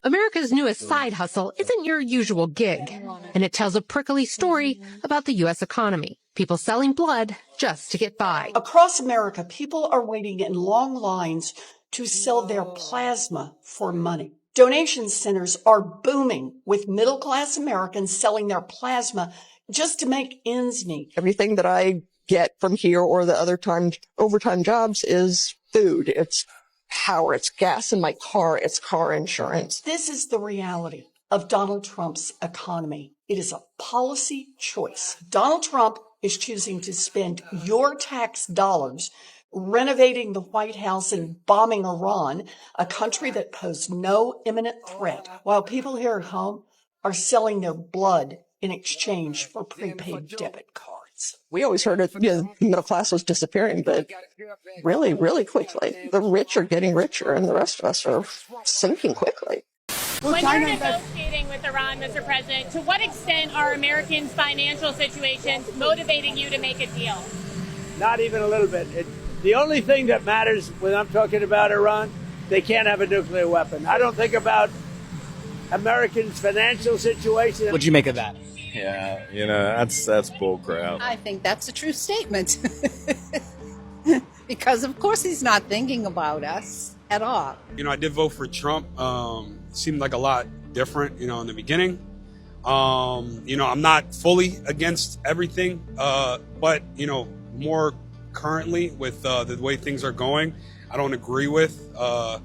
America's newest side hustle isn't your usual gig, and it tells a prickly story about the U.S. economy. People selling blood just to get by. Across America, people are waiting in long lines to sell their plasma for money. Donation centers are booming with middle-class Americans selling their plasma just to make ends meet. Everything that I get from here or the other overtime jobs is food. It's power. It's gas in my car. It's car insurance. This is the reality of Donald Trump's economy. It is a policy choice. Donald Trump is choosing to spend your tax dollars renovating the White House and bombing Iran, a country that posed no imminent threat, while people here at home are selling their blood in exchange for prepaid debit cards. We always heard that the middle class was disappearing, but really, really quickly. The rich are getting richer and the rest of us are sinking quickly. When you're negotiating with Iran, Mr. President, to what extent are Americans' financial situations motivating you to make a deal? Not even a little bit. The only thing that matters when I'm talking about Iran, they can't have a nuclear weapon. I don't think about Americans' financial situation. What'd you make of that? Yeah, that's bull crap. I think that's a true statement. Because, of course, he's not thinking about us at all. I did vote for Trump. Seemed like a lot different, in the beginning. I'm not fully against everything, but, more currently with the way things are going, I don't agree with. I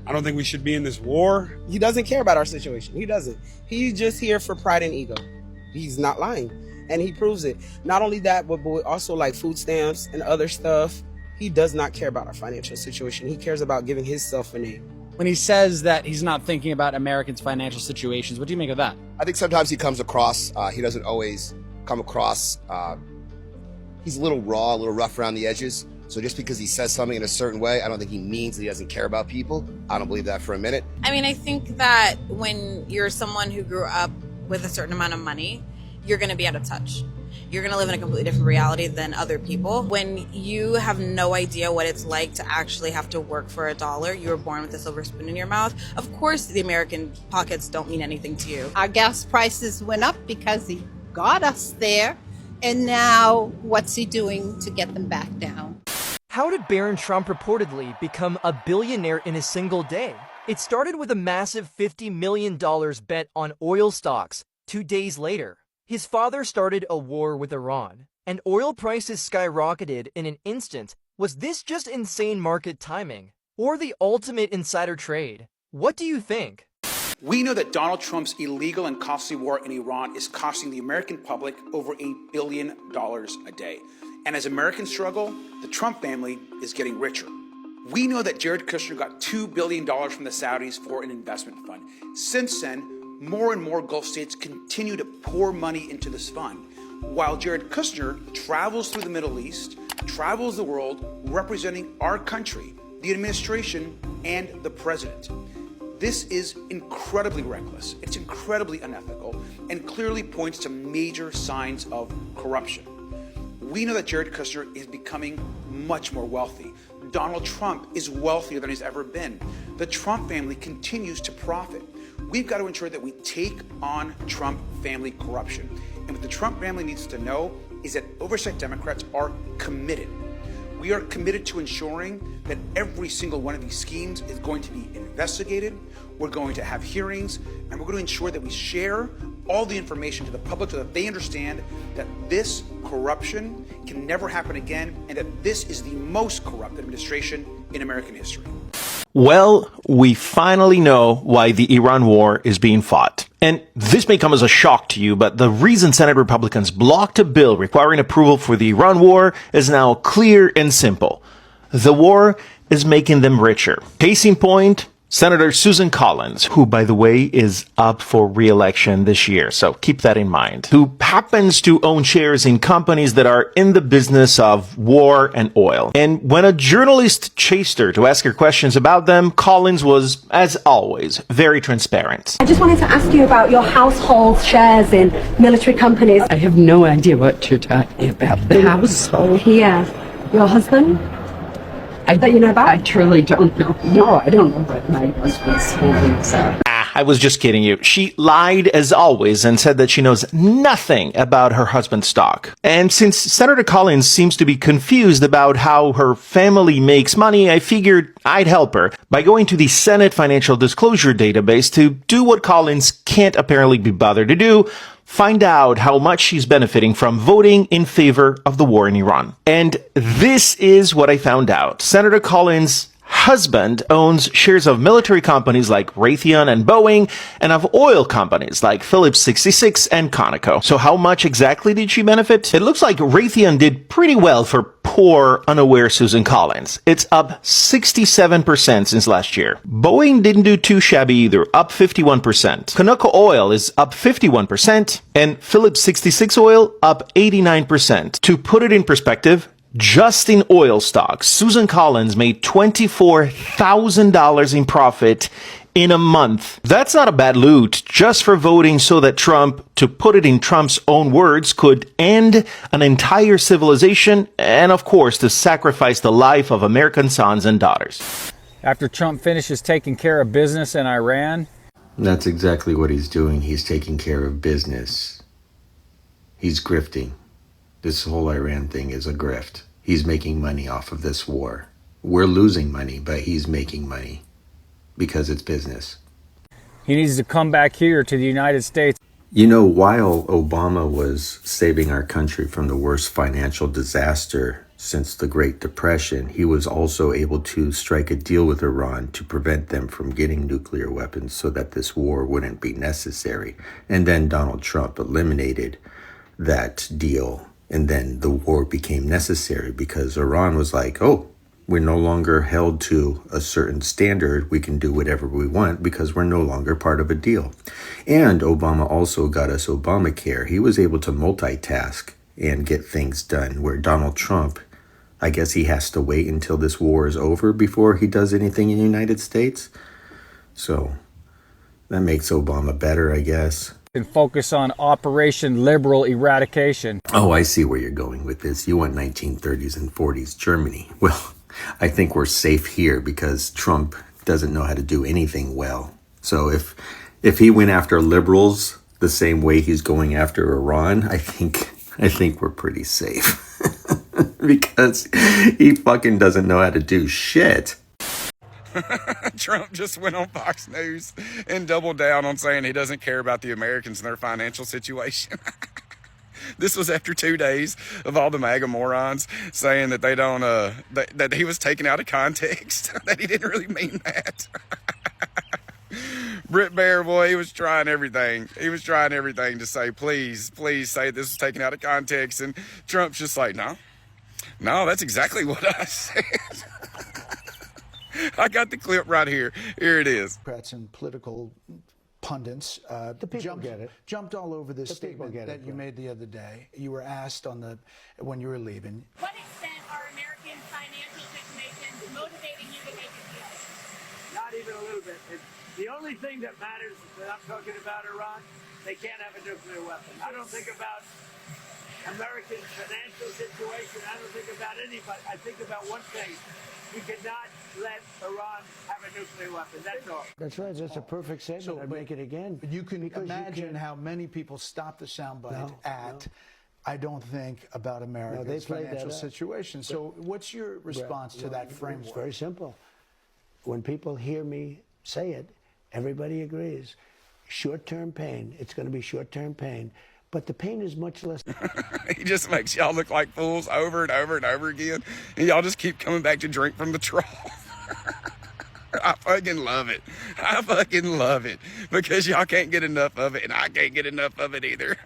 don't think we should be in this war. He doesn't care about our situation. He doesn't. He's just here for pride and ego. He's not lying. And he proves it. Not only that, but also like food stamps and other stuff. He does not care about our financial situation. He cares about giving himself a name. When he says that he's not thinking about Americans' financial situations, what do you make of that? I think sometimes he comes across, he doesn't always come across, he's a little raw, a little rough around the edges. So just because he says something in a certain way, I don't think he means that he doesn't care about people. I don't believe that for a minute. I mean, I think that when you're someone who grew up with a certain amount of money, you're going to be out of touch. You're going to live in a completely different reality than other people. When you have no idea what it's like to actually have to work for $1, you were born with a silver spoon in your mouth. Of course, the American pockets don't mean anything to you. Our gas prices went up because he got us there. And now what's he doing to get them back down? How did Barron Trump reportedly become a billionaire in a single day? It started with a massive $50 million bet on oil stocks 2 days later. His father started a war with Iran, and oil prices skyrocketed in an instant. Was this just insane market timing, or the ultimate insider trade? What do you think? We know that Donald Trump's illegal and costly war in Iran is costing the American public over $1 billion a day. And as Americans struggle, the Trump family is getting richer. We know that Jared Kushner got $2 billion from the Saudis for an investment fund. Since then, more and more Gulf states continue to pour money into this fund, while Jared Kushner travels through the Middle East, travels the world, representing our country, the administration, and the president. This is incredibly reckless, it's incredibly unethical, and clearly points to major signs of corruption. We know that Jared Kushner is becoming much more wealthy. Donald Trump is wealthier than he's ever been. The Trump family continues to profit. We've got to ensure that we take on Trump family corruption. And what the Trump family needs to know is that oversight Democrats are committed. We are committed to ensuring that every single one of these schemes is going to be investigated. We're going to have hearings, and we're going to ensure that we share all the information to the public so that they understand that this corruption can never happen again and that this is the most corrupt administration in American history. Well, we finally know why the Iran war is being fought. And this may come as a shock to you, but the reason Senate Republicans blocked a bill requiring approval for the Iran war is now clear and simple. The war is making them richer. Case in point, Senator Susan Collins, who, by the way, is up for re-election this year, so keep that in mind, who happens to own shares in companies that are in the business of war and oil. And when a journalist chased her to ask her questions about them, Collins was, as always, very transparent. I just wanted to ask you about your household shares in military companies. I have no idea what you're talking about. The household? Yeah. Your husband? That you know about? I truly don't know. No, I don't know what my husband's holdings are. I was just kidding you. She lied as always and said that she knows nothing about her husband's stock. And since Senator Collins seems to be confused about how her family makes money, I figured I'd help her by going to the Senate Financial Disclosure Database to do what Collins can't apparently be bothered to do: find out how much she's benefiting from voting in favor of the war in Iran. And this is what I found out. Senator Collins' husband owns shares of military companies like Raytheon and Boeing, and of oil companies like Phillips 66 and Conoco. So how much exactly did she benefit? It looks like Raytheon did pretty well for poor, unaware Susan Collins. It's up 67% since last year. Boeing didn't do too shabby either, up 51%. Conoco Oil is up 51%, and Phillips 66 Oil up 89%. To put it in perspective, just in oil stocks, Susan Collins made $24,000 in profit in a month. That's not a bad loot, just for voting so that Trump, to put it in Trump's own words, could end an entire civilization and, of course, to sacrifice the life of American sons and daughters. After Trump finishes taking care of business in Iran. That's exactly what he's doing. He's taking care of business. He's grifting. This whole Iran thing is a grift. He's making money off of this war. We're losing money, but he's making money because it's business. He needs to come back here to the United States. You know, while Obama was saving our country from the worst financial disaster since the Great Depression, he was also able to strike a deal with Iran to prevent them from getting nuclear weapons so that this war wouldn't be necessary. And then Donald Trump eliminated that deal. And then the war became necessary because Iran was like, oh, we're no longer held to a certain standard. We can do whatever we want because we're no longer part of a deal. And Obama also got us Obamacare. He was able to multitask and get things done, where Donald Trump, I guess he has to wait until this war is over before he does anything in the United States. So that makes Obama better, I guess. And focus on Operation Liberal Eradication. Oh, I see where you're going with this. You want 1930s and 40s Germany. Well, I think we're safe here because Trump doesn't know how to do anything well. So if he went after liberals the same way he's going after Iran, I think we're pretty safe. Because he fucking doesn't know how to do shit. Trump just went on Fox News and doubled down on saying he doesn't care about the Americans and their financial situation. This was after 2 days of all the MAGA morons saying that they don't, that he was taken out of context, that he didn't really mean that. Brit Baier, boy, he was trying everything. He was trying everything to say, please say this was taken out of context. And Trump's just like, no, that's exactly what I said. I got the clip right here. Here it is. Democrats and political pundits jumped all over this statement that you made the other day. You were asked when you were leaving. What extent are American financial situations motivating you to make a deal? Not even a little bit. The only thing that matters when I'm talking about Iran, they can't have a nuclear weapon. I don't think about American financial situation. I don't think about anybody. I think about one thing. We cannot let Iran have a nuclear weapon. That's all. That's right. That's a perfect statement. I'd make it again. You can imagine how many people stop the soundbite I don't think about America's financial situation. So what's your response to that framework? It's very simple. When people hear me say it, everybody agrees. Short-term pain. It's going to be short-term pain. But the pain is much less. He just makes y'all look like fools over and over and over again. And y'all just keep coming back to drink from the trough. I fucking love it. I fucking love it. Because y'all can't get enough of it. And I can't get enough of it either.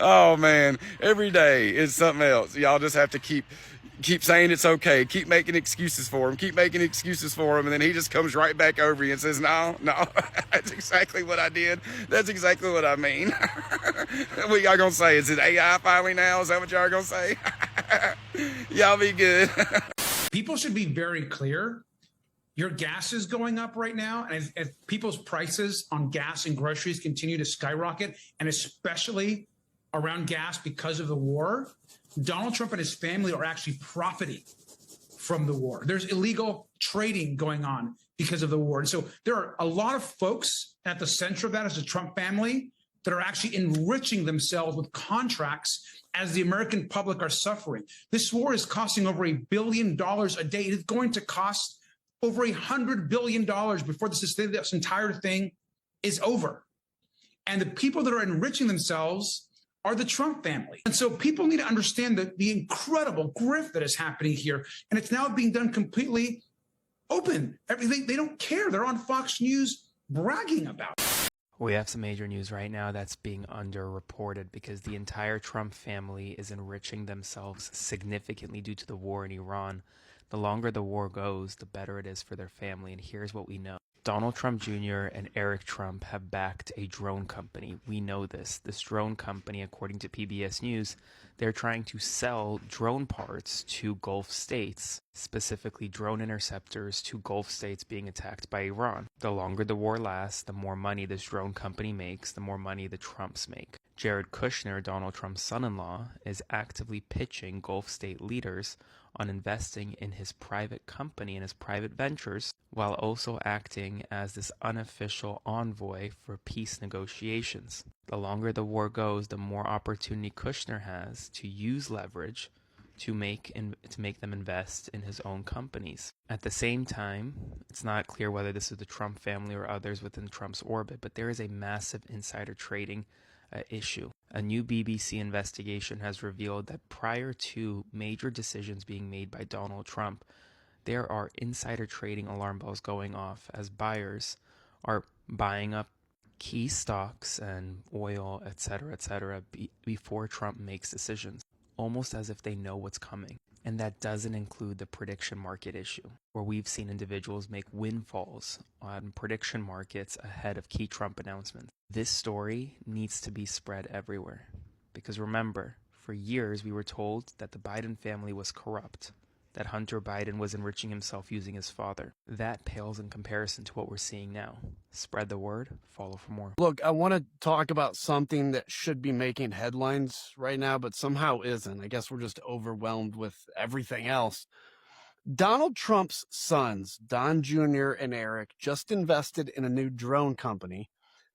Oh, man. Every day is something else. Y'all just have to keep saying it's okay. Keep making excuses for him. Keep making excuses for him. And then he just comes right back over you and says, no, that's exactly what I did. That's exactly what I mean. What y'all gonna say? Is it AI finally now? Is that what y'all gonna say? Y'all be good. People should be very clear. Your gas is going up right now. And as people's prices on gas and groceries continue to skyrocket, and especially around gas because of the war, Donald Trump and his family are actually profiting from the war. There's illegal trading going on because of the war. And so there are a lot of folks at the center of that as the Trump family that are actually enriching themselves with contracts as the American public are suffering. This war is costing over $1 billion a day. It is going to cost over $100 billion before this entire thing is over. And the people that are enriching themselves are the Trump family. And so people need to understand the incredible grift that is happening here. And it's now being done completely open. They don't care. They're on Fox News bragging about it. We have some major news right now that's being underreported because the entire Trump family is enriching themselves significantly due to the war in Iran. The longer the war goes, the better it is for their family. And here's what we know. Donald Trump Jr. and Eric Trump have backed a drone company. We know this. This drone company, according to PBS News, they're trying to sell drone parts to Gulf states, specifically drone interceptors to Gulf states being attacked by Iran. The longer the war lasts, the more money this drone company makes, the more money the Trumps make. Jared Kushner, Donald Trump's son-in-law, is actively pitching Gulf state leaders on investing in his private company and his private ventures, while also acting as this unofficial envoy for peace negotiations. The longer the war goes, the more opportunity Kushner has to use leverage to make them invest in his own companies. At the same time, it's not clear whether this is the Trump family or others within Trump's orbit, but there is a massive insider trading issue. A new BBC investigation has revealed that prior to major decisions being made by Donald Trump, there are insider trading alarm bells going off as buyers are buying up key stocks and oil, etc., before Trump makes decisions, almost as if they know what's coming. And that doesn't include the prediction market issue, where we've seen individuals make windfalls on prediction markets ahead of key Trump announcements. This story needs to be spread everywhere. Because remember, for years we were told that the Biden family was corrupt, that Hunter Biden was enriching himself using his father. That pales in comparison to what we're seeing now. Spread the word, follow for more. Look, I want to talk about something that should be making headlines right now, but somehow isn't. I guess we're just overwhelmed with everything else. Donald Trump's sons, Don Jr. and Eric, just invested in a new drone company.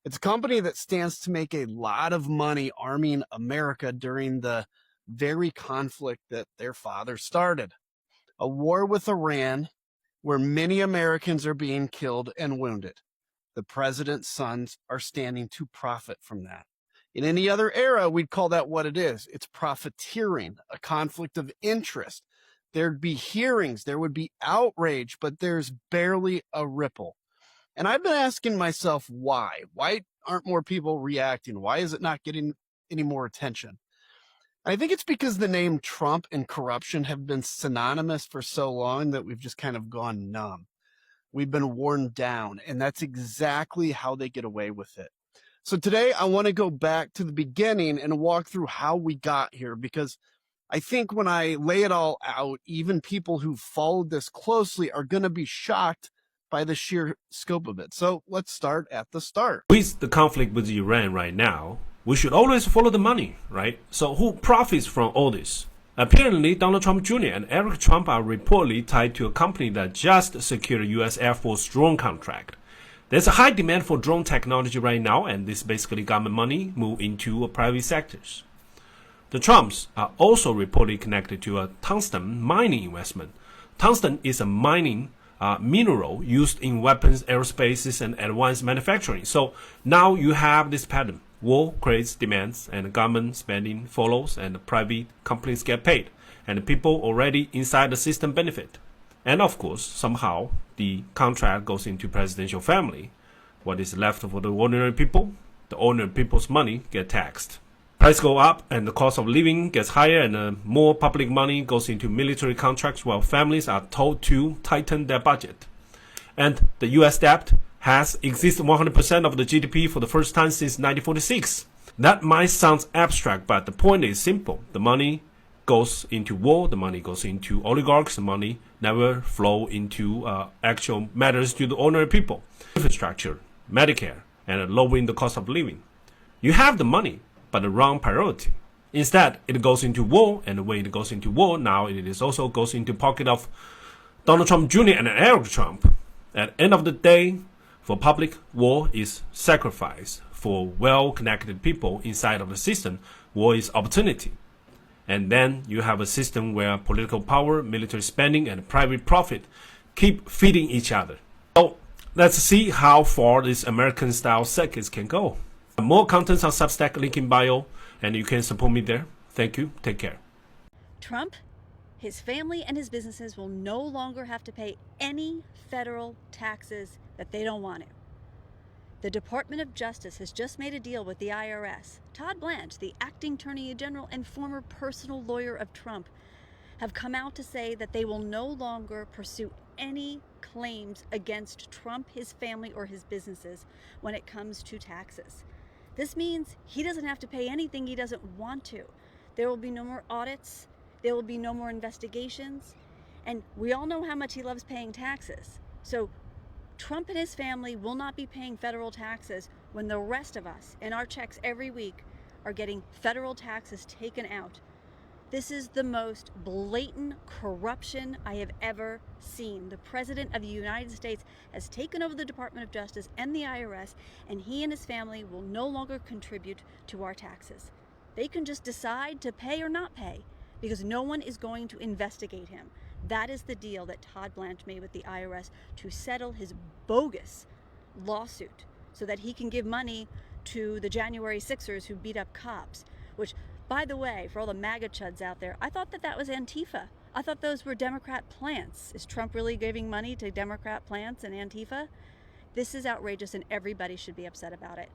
It's a company that stands to make a lot of money arming America during the very conflict that their father started. A war with Iran where many Americans are being killed and wounded. The president's sons are standing to profit from that. In any other era, we'd call that what it is. It's profiteering, a conflict of interest. There'd be hearings, there would be outrage, but there's barely a ripple. And I've been asking myself why. Why aren't more people reacting? Why is it not getting any more attention? I think it's because the name Trump and corruption have been synonymous for so long that we've just kind of gone numb. We've been worn down, and that's exactly how they get away with it. So today I want to go back to the beginning and walk through how we got here, because I think when I lay it all out, even people who followed this closely are going to be shocked by the sheer scope of it. So let's start at the start. With the conflict with Iran right now, we should always follow the money, right? So who profits from all this? Apparently, Donald Trump Jr. and Eric Trump are reportedly tied to a company that just secured a U.S. Air Force drone contract. There's a high demand for drone technology right now, and this basically government money move into private sectors. The Trumps are also reportedly connected to a tungsten mining investment. Tungsten is a mining mineral used in weapons, aerospace, and advanced manufacturing. So now you have this pattern. War creates demands, and government spending follows, and private companies get paid, and people already inside the system benefit. And of course, somehow the contract goes into presidential family. What is left for the ordinary people? The ordinary people's money get taxed. Price go up, and the cost of living gets higher, and more public money goes into military contracts, while families are told to tighten their budget. And the U.S. debt has exceeded 100% of the GDP for the first time since 1946. That might sound abstract, but the point is simple. The money goes into war, the money goes into oligarchs, the money never flow into actual matters to the ordinary people. Infrastructure, Medicare, and lowering the cost of living. You have the money, but the wrong priority. Instead, it goes into war, and when it goes into war, now it is also goes into pocket of Donald Trump Jr. and Eric Trump. At the end of the day, for public, war is sacrifice. For well-connected people inside of the system, war is opportunity. And then you have a system where political power, military spending, and private profit keep feeding each other. So let's see how far this American-style circus can go. More contents on Substack, link in bio, and you can support me there. Thank you. Take care. Trump, his family, and his businesses will no longer have to pay any federal taxes that they don't want to. The Department of Justice has just made a deal with the IRS. Todd Blanche, the acting Attorney General and former personal lawyer of Trump, have come out to say that they will no longer pursue any claims against Trump, his family, or his businesses when it comes to taxes. This means he doesn't have to pay anything he doesn't want to. There will be no more audits. There will be no more investigations. And we all know how much he loves paying taxes. So Trump and his family will not be paying federal taxes when the rest of us, in our checks every week, are getting federal taxes taken out. This is the most blatant corruption I have ever seen. The President of the United States has taken over the Department of Justice and the IRS, and he and his family will no longer contribute to our taxes. They can just decide to pay or not pay because no one is going to investigate him. That is the deal that Todd Blanche made with the IRS to settle his bogus lawsuit so that he can give money to the January 6ers who beat up cops, which, by the way, for all the MAGA chuds out there, I thought that was Antifa. I thought those were Democrat plants. Is Trump really giving money to Democrat plants and Antifa? This is outrageous and everybody should be upset about it.